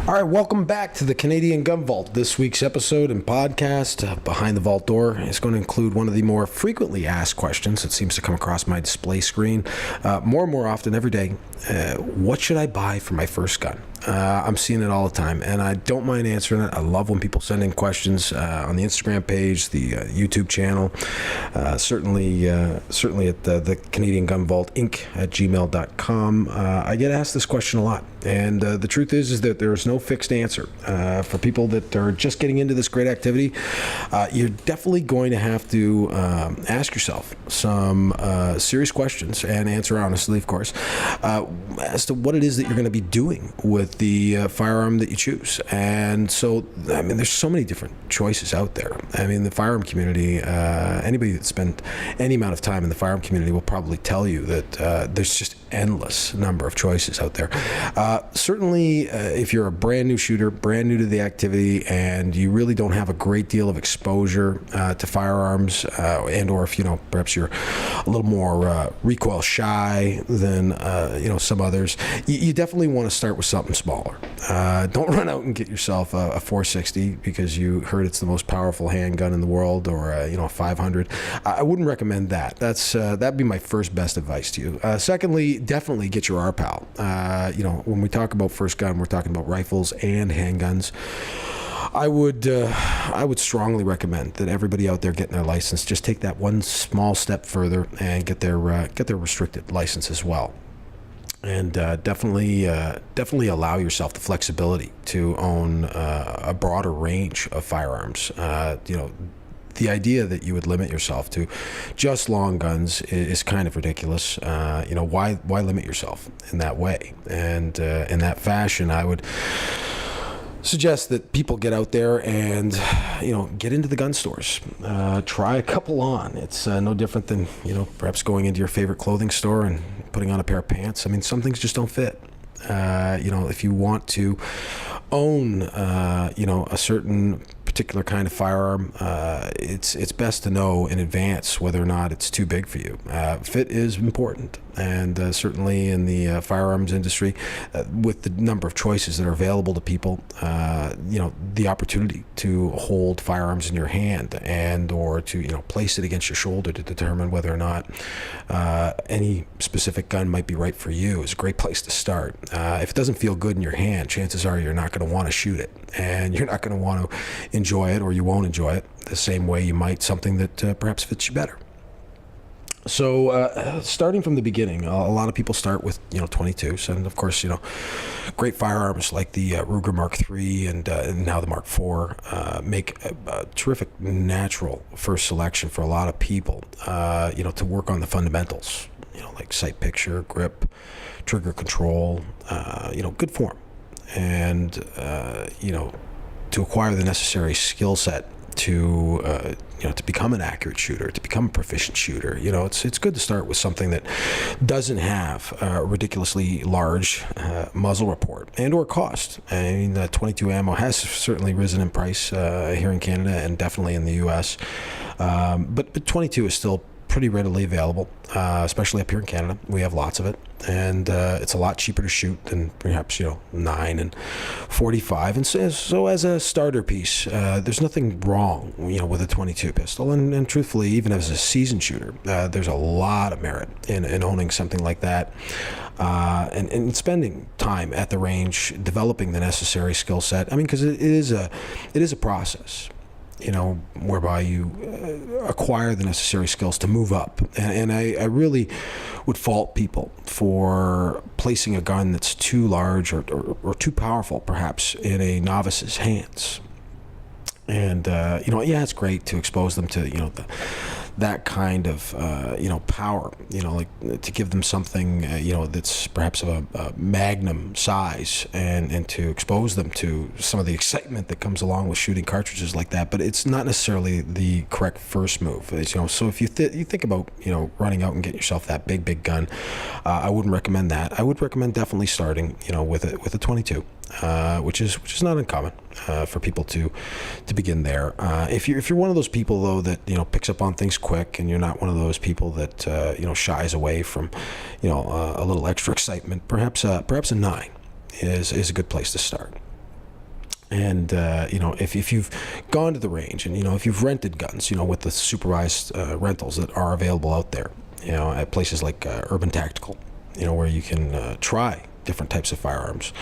All right, welcome back to the Canadian Gun Vault. This week's episode and podcast, Behind the Vault Door, is going to include one of the more frequently asked questions that seems to come across my display screen more and more often every day. What should I buy for my first gun? I'm seeing it all the time, and I don't mind answering it. I love when people send in questions on the Instagram page, the YouTube channel, certainly at the Canadian Gun Vault Inc. at gmail.com. I get asked this question a lot, and the truth is that there's no fixed answer. For people that are just getting into this great activity, you're definitely going to have to ask yourself some serious questions and answer honestly, of course, as to what it is that you're going to be doing with the firearm that you choose. And so, I mean, there's so many different choices out there. I mean, the firearm community, anybody that's spent any amount of time in the firearm community will probably tell you that there's just endless number of choices out there. Certainly, if you're a brand new shooter, brand new to the activity, and you really don't have a great deal of exposure to firearms, and or if, perhaps you're a little more recoil shy than, some others, you definitely want to start with something smaller. Don't run out and get yourself a 460 because you heard it's the most powerful handgun in the world, or a 500. I wouldn't recommend that. That'd be my first best advice to you. Secondly, definitely get your RPAL. When we talk about first gun, we're talking about rifles and handguns. I would strongly recommend that everybody out there getting their license just take that one small step further and get their restricted license as well. And definitely allow yourself the flexibility to own a broader range of firearms. The idea that you would limit yourself to just long guns is kind of ridiculous. Why limit yourself in that way? And in that fashion, I would suggest that people get out there and get into the gun stores, try a couple on. It's no different than perhaps going into your favorite clothing store and putting on a pair of pants. I mean, some things just don't fit. If you want to own a certain particular kind of firearm, it's best to know in advance whether or not it's too big for you. Fit is important, and certainly in the firearms industry, with the number of choices that are available to people, the opportunity to hold firearms in your hand and or to place it against your shoulder to determine whether or not any specific gun might be right for you is a great place to start. If it doesn't feel good in your hand, chances are you're not going to want to shoot it, and you're not going to want to enjoy it, or you won't enjoy it the same way you might something that perhaps fits you better. So starting from the beginning, a lot of people start with 22s, and of course great firearms like the Ruger Mark III and now the Mark IV make a terrific natural first selection for a lot of people. To work on the fundamentals, like sight picture, grip, trigger control, good form, and to acquire the necessary skill set to become an accurate shooter, to become a proficient shooter. It's good to start with something that doesn't have a ridiculously large muzzle report and or cost. I mean, 22 ammo has certainly risen in price here in Canada and definitely in the U.S. But 22 is still pretty readily available, especially up here in Canada. We have lots of it, and it's a lot cheaper to shoot than perhaps 9 and 45. And so as a starter piece, there's nothing wrong with a 22 pistol, and truthfully, even as a seasoned shooter, there's a lot of merit in owning something like that, and spending time at the range developing the necessary skill set. I mean, because it is a process, whereby you acquire the necessary skills to move up. And I really would fault people for placing a gun that's too large or too powerful, perhaps, in a novice's hands. And, it's great to expose them to, that kind of, power, like to give them something, that's perhaps of a magnum size, and to expose them to some of the excitement that comes along with shooting cartridges like that. But it's not necessarily the correct first move. So if you think about, running out and getting yourself that big gun, I wouldn't recommend that. I would recommend definitely starting, with a 22. Which is not uncommon for people to begin there. If you're one of those people though that picks up on things quick, and you're not one of those people that shies away from a little extra excitement, perhaps a 9 is a good place to start. And, if you've gone to the range and, if you've rented guns, with the supervised rentals that are available out there, at places like Urban Tactical, where you can try different types of firearms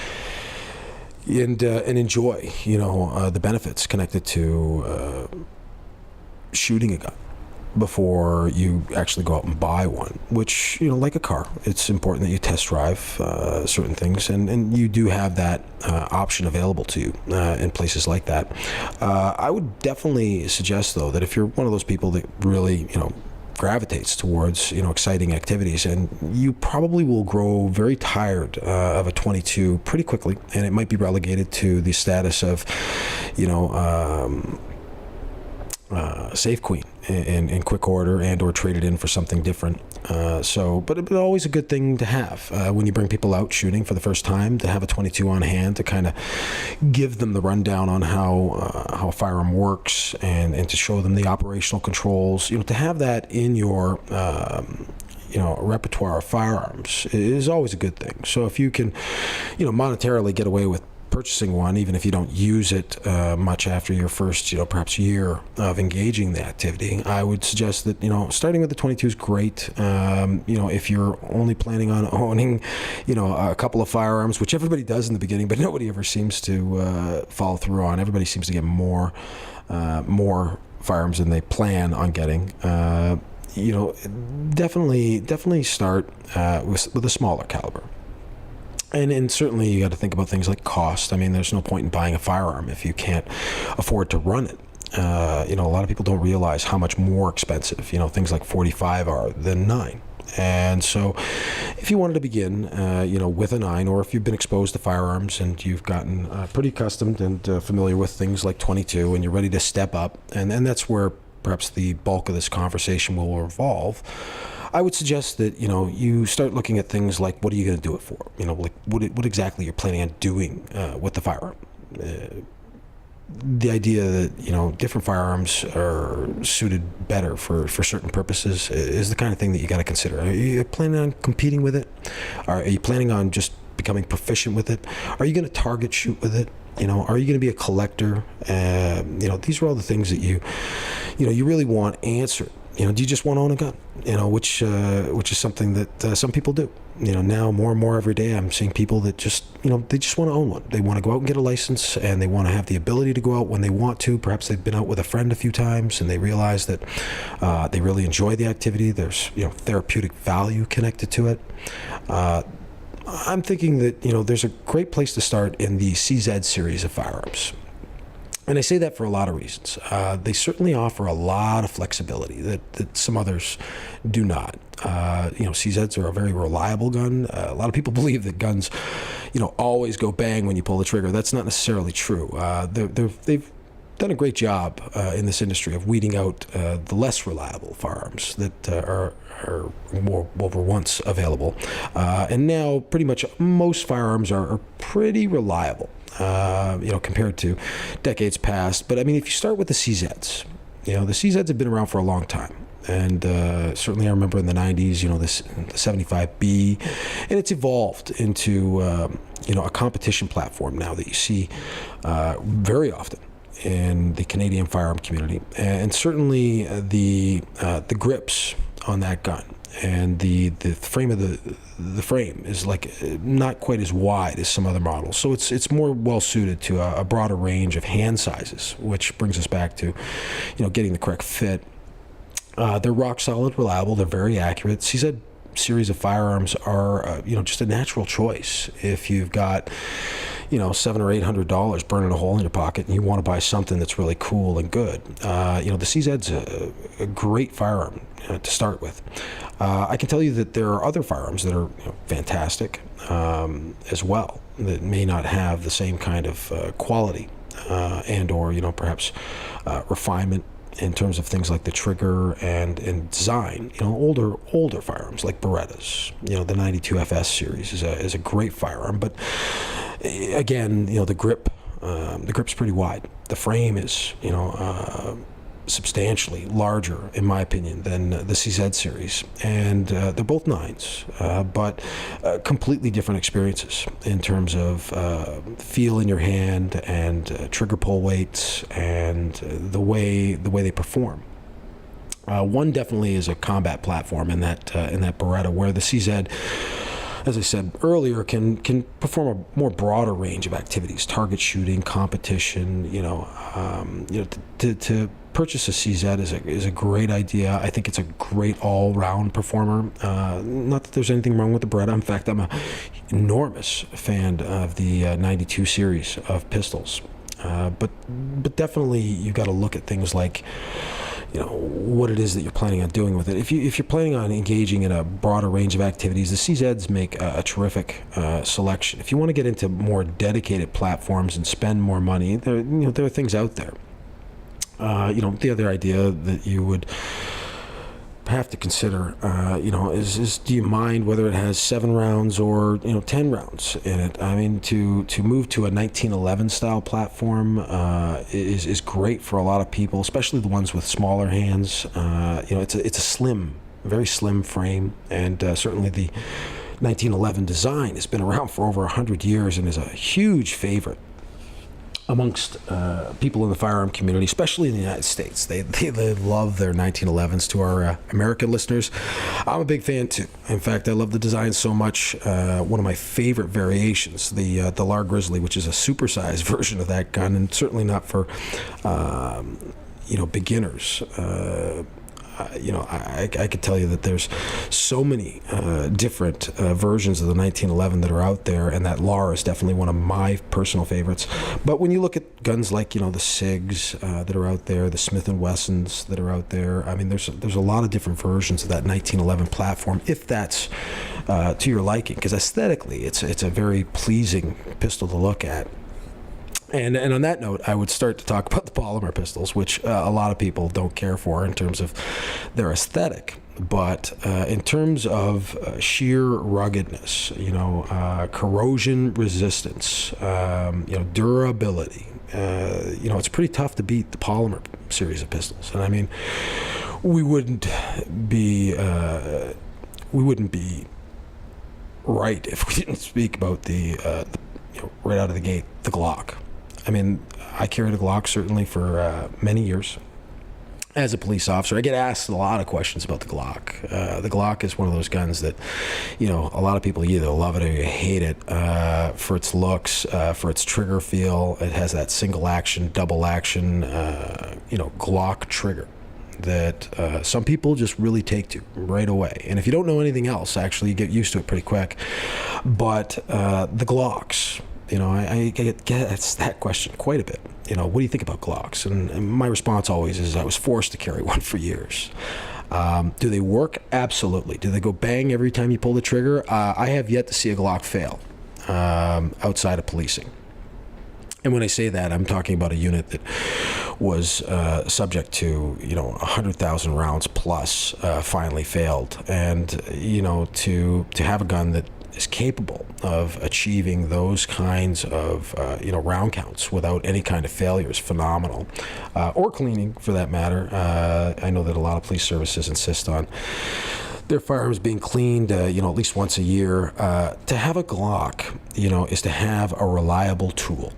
and enjoy, the benefits connected to shooting a gun before you actually go out and buy one, which, like a car, it's important that you test drive certain things, and you do have that option available to you in places like that. I would definitely suggest, though, that if you're one of those people that really, gravitates towards, exciting activities, and you probably will grow very tired of a 22 pretty quickly, and it might be relegated to the status of, safe queen in quick order, and or traded in for something different. But it's always a good thing to have when you bring people out shooting for the first time, to have a 22 on hand to kind of give them the rundown on how a firearm works, and to show them the operational controls. To have that in your repertoire of firearms is always a good thing. So if you can, monetarily get away with purchasing one, even if you don't use it much after your first, perhaps year of engaging the activity, I would suggest that, starting with the 22 is great. If you're only planning on owning, a couple of firearms, which everybody does in the beginning, but nobody ever seems to follow through on. Everybody seems to get more firearms than they plan on getting. Definitely start with a smaller caliber. And certainly you got to think about things like cost. I mean, there's no point in buying a firearm if you can't afford to run it. A lot of people don't realize how much more expensive, things like 45 are than 9. And so if you wanted to begin, with a 9, or if you've been exposed to firearms and you've gotten pretty accustomed and familiar with things like 22, and you're ready to step up, and that's where perhaps the bulk of this conversation will revolve, I would suggest that, you start looking at things like, what are you going to do it for? Like what exactly you're planning on doing with the firearm. The idea that, different firearms are suited better for certain purposes is the kind of thing that you got to consider. Are you planning on competing with it? Are you planning on just becoming proficient with it? Are you going to target shoot with it? Are you going to be a collector? These are all the things that you really want answered. Do you just want to own a gun? Which is something that some people do. Now more and more every day I'm seeing people that just, they just want to own one. They want to go out and get a license, and they want to have the ability to go out when they want to. Perhaps they've been out with a friend a few times, and they realize that they really enjoy the activity. There's, therapeutic value connected to it. I'm thinking that, there's a great place to start in the CZ series of firearms. And I say that for a lot of reasons. They certainly offer a lot of flexibility that some others do not. CZs are a very reliable gun. A lot of people believe that guns, always go bang when you pull the trigger. That's not necessarily true. They've done a great job in this industry of weeding out the less reliable firearms that were once available. And now pretty much most firearms are pretty reliable. Compared to decades past. But I mean, if you start with the CZs, the CZs have been around for a long time. And certainly I remember in the 90s, the 75B, and it's evolved into, a competition platform now that you see very often in the Canadian firearm community. And certainly the grips on that gun and the frame of the frame is like not quite as wide as some other models, so it's more well suited to a broader range of hand sizes, which brings us back to getting the correct fit. They're rock solid, reliable, they're very accurate. CZ series of firearms are just a natural choice if you've got $700 or $800 burning a hole in your pocket and you want to buy something that's really cool and good. The CZ's a great firearm to start with. I can tell you that there are other firearms that are fantastic as well, that may not have the same kind of quality and or perhaps refinement in terms of things like the trigger and design. Older firearms like Berettas. The 92 FS series is a great firearm, but again, the grip's pretty wide. The frame is substantially larger, in my opinion, than the CZ series, and they're both 9s, but completely different experiences in terms of feel in your hand and trigger pull weights and the way they perform. One definitely is a combat platform in that Beretta, where the CZ, as I said earlier, can perform a more broader range of activities: target shooting, competition. To purchase a CZ is a great idea. I think it's a great all-round performer. Not that there's anything wrong with the Beretta. In fact, I'm an enormous fan of the 92 series of pistols. But definitely you got to look at things like, what it is that you're planning on doing with it. If you're planning on engaging in a broader range of activities, the CZs make a terrific selection. If you want to get into more dedicated platforms and spend more money, there are things out there. The other idea that you would have to consider, is do you mind whether it has 7 rounds or 10 rounds in it? I mean, to move to a 1911 style platform is great for a lot of people, especially the ones with smaller hands. It's a slim, very slim frame, and certainly the 1911 design has been around for over 100 years and is a huge favorite amongst people in the firearm community, especially in the United States. They love their 1911s. To our American listeners, I'm a big fan too. In fact, I love the design so much. One of my favorite variations, the LAR Grizzly, which is a supersized version of that gun, and certainly not for beginners. I could tell you that there's so many different versions of the 1911 that are out there, and that LAR is definitely one of my personal favorites. But when you look at guns like, the SIGs that are out there, the Smith & Wessons that are out there, I mean, there's a lot of different versions of that 1911 platform, if that's to your liking, because aesthetically it's a very pleasing pistol to look at. And on that note, I would start to talk about the polymer pistols, which a lot of people don't care for in terms of their aesthetic. But in terms of sheer ruggedness, corrosion resistance, durability, it's pretty tough to beat the polymer series of pistols. And I mean, we wouldn't be right if we didn't speak about the right out of the gate, the Glock. I mean, I carried a Glock certainly for many years as a police officer. I get asked a lot of questions about the Glock. The Glock is one of those guns that, a lot of people either love it or you hate it for its looks, for its trigger feel. It has that single action, double action, Glock trigger that some people just really take to right away. And if you don't know anything else, actually, you get used to it pretty quick. But the Glocks, I get that question quite a bit. What do you think about Glocks? And my response always is I was forced to carry one for years. Do they work? Absolutely. Do they go bang every time you pull the trigger? I have yet to see a Glock fail outside of policing. And when I say that, I'm talking about a unit that was subject to 100,000 rounds plus finally failed. And to have a gun that is capable of achieving those kinds of round counts without any kind of failure is phenomenal, or cleaning for that matter. I know that a lot of police services insist on their firearms being cleaned at least once a year. To have a Glock is to have a reliable tool,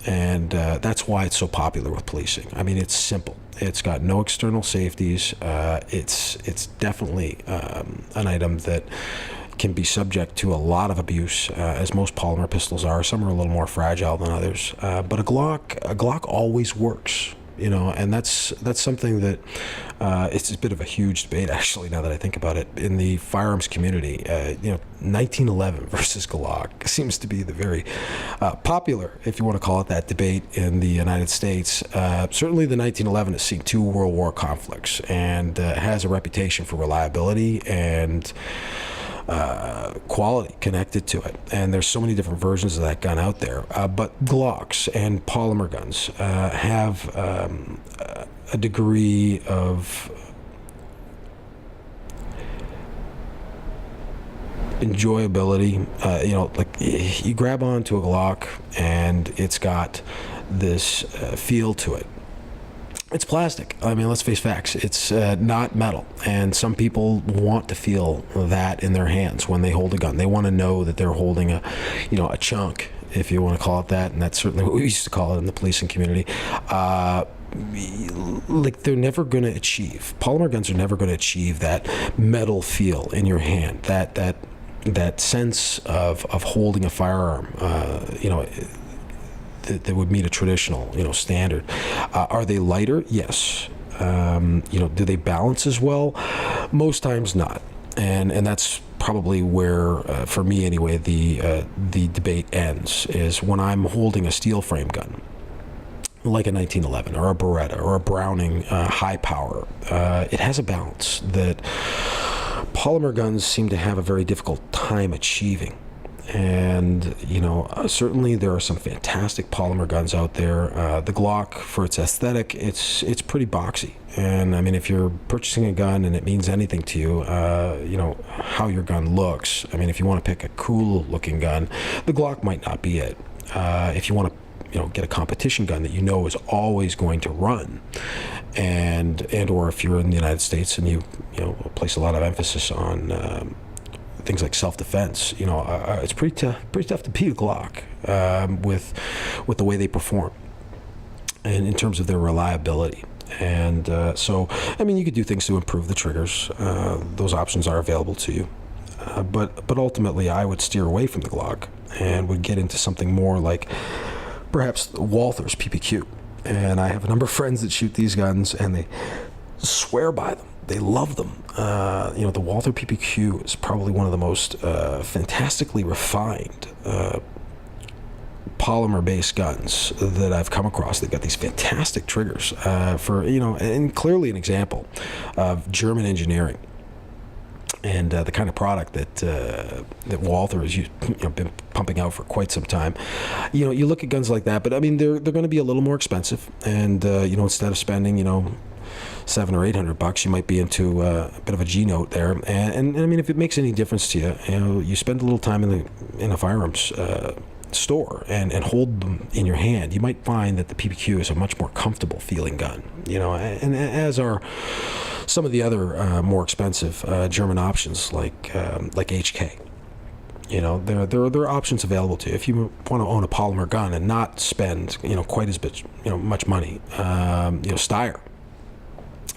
and that's why it's so popular with policing. I mean, it's simple. It's got no external safeties. It's definitely an item that can be subject to a lot of abuse, as most polymer pistols are. Some are a little more fragile than others, but a Glock always works. And that's something that it's a bit of a huge debate, actually, now that I think about it, in the firearms community. 1911 versus Glock seems to be the very popular, if you want to call it that, debate in the United States. Certainly the 1911 has seen 2 World War conflicts and has a reputation for reliability and quality connected to it, and there's so many different versions of that gun out there. But Glocks and polymer guns have a degree of enjoyability. Like you grab onto a Glock and it's got this feel to it It's plastic. I mean, let's face facts. It's not metal, and some people want to feel that in their hands when they hold a gun. They want to know that they're holding a chunk, if you want to call it that, and that's certainly what we used to call it in the policing community. Like they're never going to achieve. Polymer guns are never going to achieve that metal feel in your hand. That sense of holding a firearm. That would meet a traditional, standard. Are they lighter? Yes. Do they balance as well? Most times not. And that's probably where, for me anyway, the debate ends, is when I'm holding a steel frame gun, like a 1911 or a Beretta or a Browning high power. It has a balance that polymer guns seem to have a very difficult time achieving. And certainly there are some fantastic polymer guns out there. The Glock, for its aesthetic, it's pretty boxy. And I mean, if you're purchasing a gun and it means anything to you, how your gun looks. I mean, if you want to pick a cool looking gun, the Glock might not be it. If you want to get a competition gun that is always going to run, and or if you're in the United States and you place a lot of emphasis on things like self-defense, it's pretty tough to beat a Glock with the way they perform and in terms of their reliability. And so, I mean, you could do things to improve the triggers. Those options are available to you. But ultimately, I would steer away from the Glock and would get into something more like perhaps Walther's PPQ. And I have a number of friends that shoot these guns, and they swear by them. They love them. The Walther PPQ is probably one of the most fantastically refined polymer-based guns that I've come across. They've got these fantastic triggers and clearly an example of German engineering and the kind of product that Walther has been pumping out for quite some time. You look at guns like that, but I mean they're going to be a little more expensive, and instead of spending $700 or $800, you might be into a bit of a G note there. And I mean, if it makes any difference to you, you spend a little time in a firearms store and hold them in your hand, you might find that the PPQ is a much more comfortable feeling gun. And as are some of the other more expensive German options like HK. There are options available to you if you want to own a polymer gun and not spend quite as much money. Steyr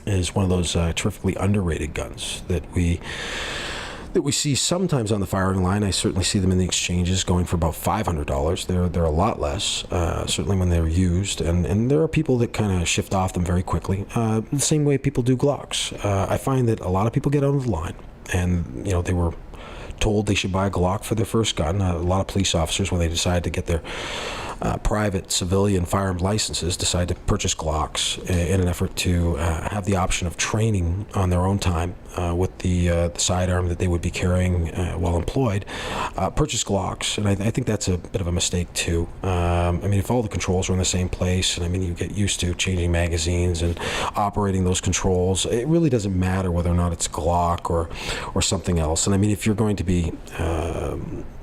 is one of those terrifically underrated guns that we see sometimes on the firing line. I certainly see them in the exchanges going for about $500. They're a lot less, certainly when they're used, and there are people that kind of shift off them very quickly. The same way people do Glocks. I find that a lot of people get out of the line, and they were told they should buy a Glock for their first gun. A lot of police officers, when they decide to get their private civilian firearm licenses, decide to purchase Glocks in an effort to have the option of training on their own time with the sidearm that they would be carrying while employed. Purchase Glocks, and I think that's a bit of a mistake too. I mean, if all the controls are in the same place, and I mean, you get used to changing magazines and operating those controls, it really doesn't matter whether or not it's Glock or something else. And I mean, if you're going to be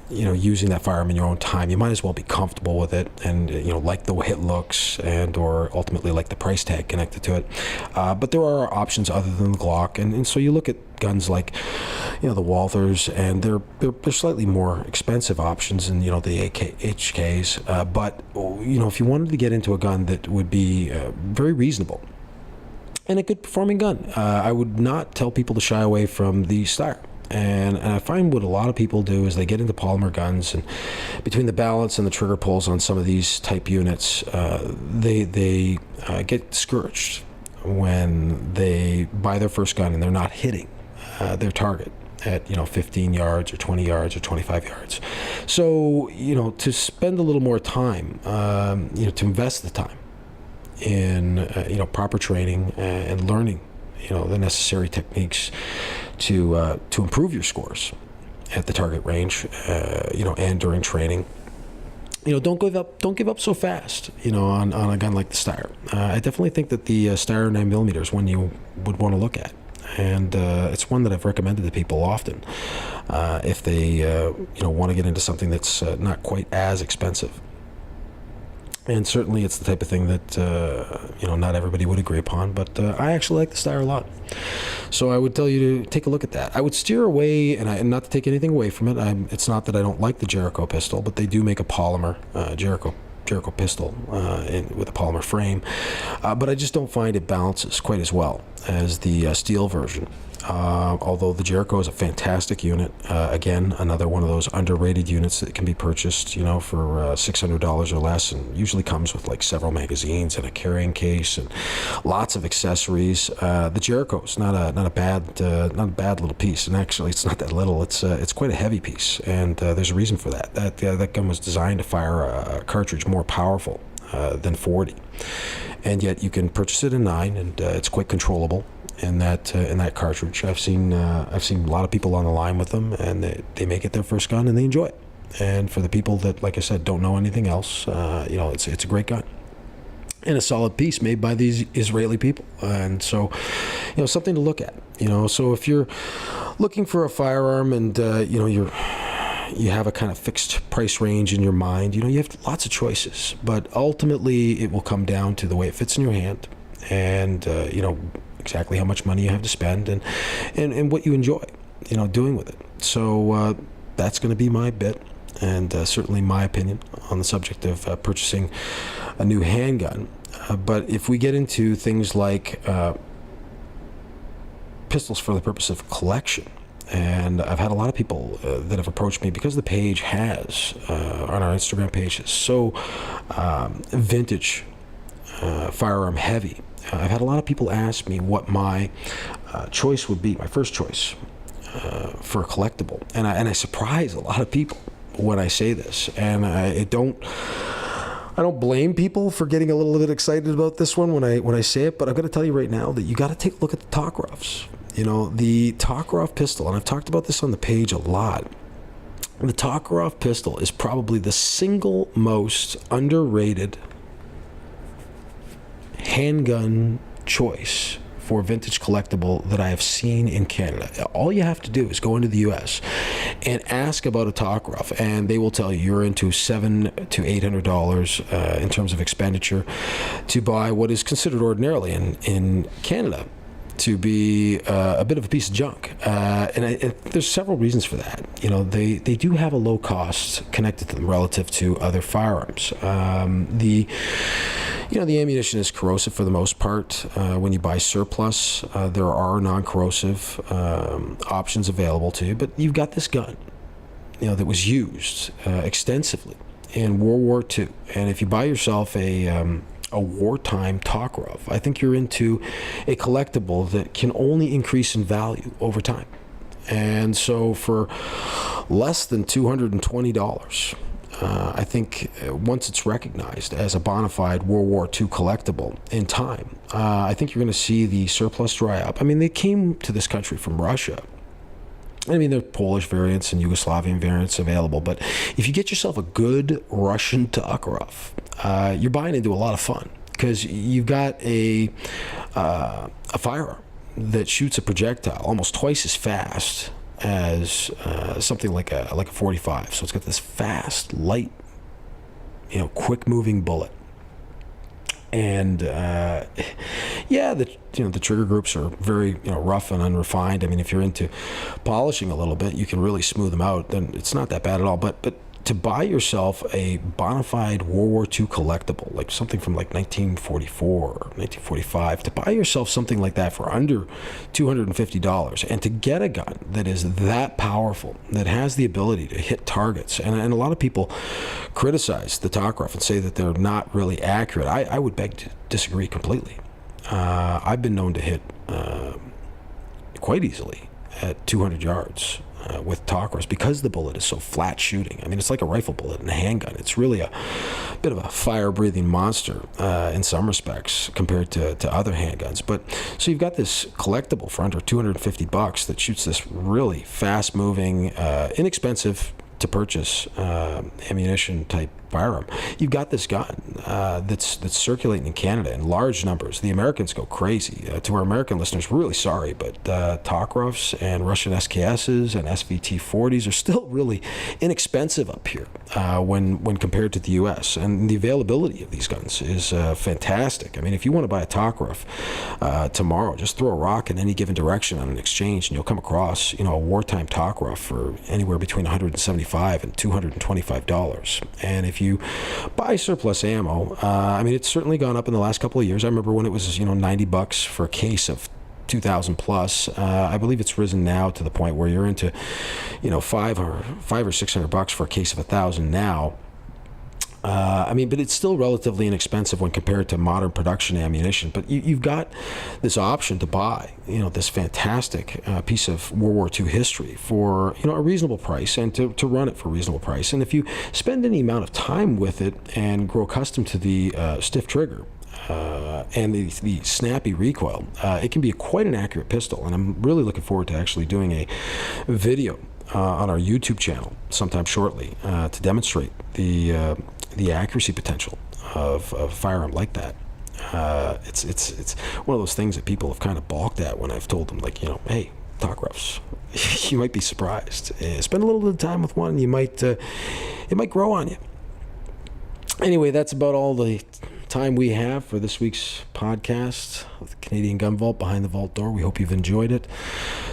using that firearm in your own time, you might as well be comfortable with it and like the way it looks and or ultimately like the price tag connected to it. But there are options other than the Glock, and so you look at guns like the Walthers, and they're slightly more expensive options than the HKs. But if you wanted to get into a gun that would be very reasonable and a good performing gun, I would not tell people to shy away from the Steyr. And I find what a lot of people do is they get into polymer guns, and between the balance and the trigger pulls on some of these type units, they get discouraged when they buy their first gun and they're not hitting their target at 15 yards or 20 yards or 25 yards. So to spend a little more time, to invest the time in proper training and learning the necessary techniques to improve your scores at the target range, and during training. Don't give up so fast, on a gun like the Steyr. I definitely think that the Steyr 9mm is one you would want to look at, and it's one that I've recommended to people often if they want to get into something that's not quite as expensive. And certainly it's the type of thing that, not everybody would agree upon, but I actually like the style a lot. So I would tell you to take a look at that. I would steer away, and not to take anything away from it. It's not that I don't like the Jericho pistol, but they do make a polymer Jericho pistol with a polymer frame. But I just don't find it balances quite as well as the steel version. Although the Jericho is a fantastic unit. Again, another one of those underrated units that can be purchased, for $600 or less, and usually comes with like several magazines and a carrying case and lots of accessories. The Jericho is not a bad little piece, and actually it's not that little. It's quite a heavy piece, and there's a reason for that. That gun was designed to fire a cartridge more powerful than 40, and yet you can purchase it in 9, and it's quite controllable. In that cartridge, I've seen a lot of people on the line with them, and they make it their first gun and they enjoy it. And for the people that, like I said, don't know anything else, it's a great gun and a solid piece made by these Israeli people. And so, something to look at. So if you're looking for a firearm and you have a kind of fixed price range in your mind, you have lots of choices, but ultimately it will come down to the way it fits in your hand, and exactly how much money you have to spend, and what you enjoy, doing with it. So that's going to be my bit, and certainly my opinion on the subject of purchasing a new handgun. But if we get into things like pistols for the purpose of collection, and I've had a lot of people that have approached me because the page has, on our Instagram page, is so vintage, firearm heavy. I've had a lot of people ask me what my choice would be, my first choice for a collectible, and I surprise a lot of people when I say this, and I don't blame people for getting a little bit excited about this one when I say it, but I'm going to tell you right now that you got to take a look at the Tokarovs. The Tokarov pistol, and I've talked about this on the page a lot. The Tokarov pistol is probably the single most underrated handgun choice for vintage collectible that I have seen in Canada. All you have to do is go into the US and ask about a Tokarov, and they will tell you you're into $700 to $800 in terms of expenditure to buy what is considered ordinarily in Canada to be a bit of a piece of junk, and there's several reasons for that. They do have a low cost connected to them relative to other firearms. The ammunition is corrosive for the most part. When you buy surplus, there are non-corrosive options available to you, but you've got this gun, that was used extensively in World War II, and if you buy yourself a wartime Tokarov, I think you're into a collectible that can only increase in value over time. And so for less than $220, I think once it's recognized as a bona fide World War II collectible in time, I think you're going to see the surplus dry up. I mean, they came to this country from Russia. I mean, there are Polish variants and Yugoslavian variants available, but if you get yourself a good Russian Tokarov, you're buying into a lot of fun, because you've got a firearm that shoots a projectile almost twice as fast as something like a 45. So it's got this fast, light, quick-moving bullet. And the trigger groups are very rough and unrefined. I mean, if you're into polishing a little bit, you can really smooth them out. Then it's not that bad at all. But to buy yourself a bona fide World War II collectible, like something from like 1944 or 1945, to buy yourself something like that for under $250, and to get a gun that is that powerful, that has the ability to hit targets, and a lot of people criticize the Tokarov and say that they're not really accurate. I would beg to disagree completely. I've been known to hit quite easily at 200 yards with Tokarovs because the bullet is so flat shooting. I mean, it's like a rifle bullet in a handgun. It's really a bit of a fire-breathing monster in some respects compared to other handguns. But so you've got this collectible for under $250 that shoots this really fast-moving, inexpensive to purchase ammunition type firearm. You've got this gun that's circulating in Canada in large numbers. The Americans go crazy. To our American listeners, we're really sorry, but Tokrovs and Russian SKSs and SVT-40s are still really inexpensive up here when compared to the U.S. And the availability of these guns is fantastic. I mean, if you want to buy a Tokrov tomorrow, just throw a rock in any given direction on an exchange, and you'll come across, a wartime Tokrov for anywhere between $175 and $225. And if you buy surplus ammo, I mean, it's certainly gone up in the last couple of years. I remember when it was, $90 for a case of 2,000 plus. I believe it's risen now to the point where you're into, $500 or $600 for a case of 1,000 now. But it's still relatively inexpensive when compared to modern production ammunition. But you've got this option to buy, this fantastic piece of World War II history for, a reasonable price, and to run it for a reasonable price. And if you spend any amount of time with it and grow accustomed to the stiff trigger, and the snappy recoil, it can be quite an accurate pistol. And I'm really looking forward to actually doing a video on our YouTube channel sometime shortly to demonstrate the accuracy potential of a firearm like that. It's one of those things that people have kind of balked at when I've told them, hey, Tokrovs, you might be surprised. Spend a little bit of time with one, it might grow on you. Anyway, that's about all the time we have for this week's podcast of the Canadian Gun Vault, Behind the Vault Door. We hope you've enjoyed it.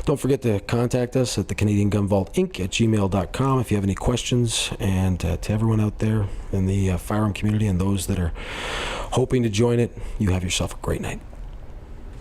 Don't forget to contact us at the Canadian Gun Vault Inc. at gmail.com if you have any questions. And to everyone out there in the firearm community and those that are hoping to join it, you have yourself a great night.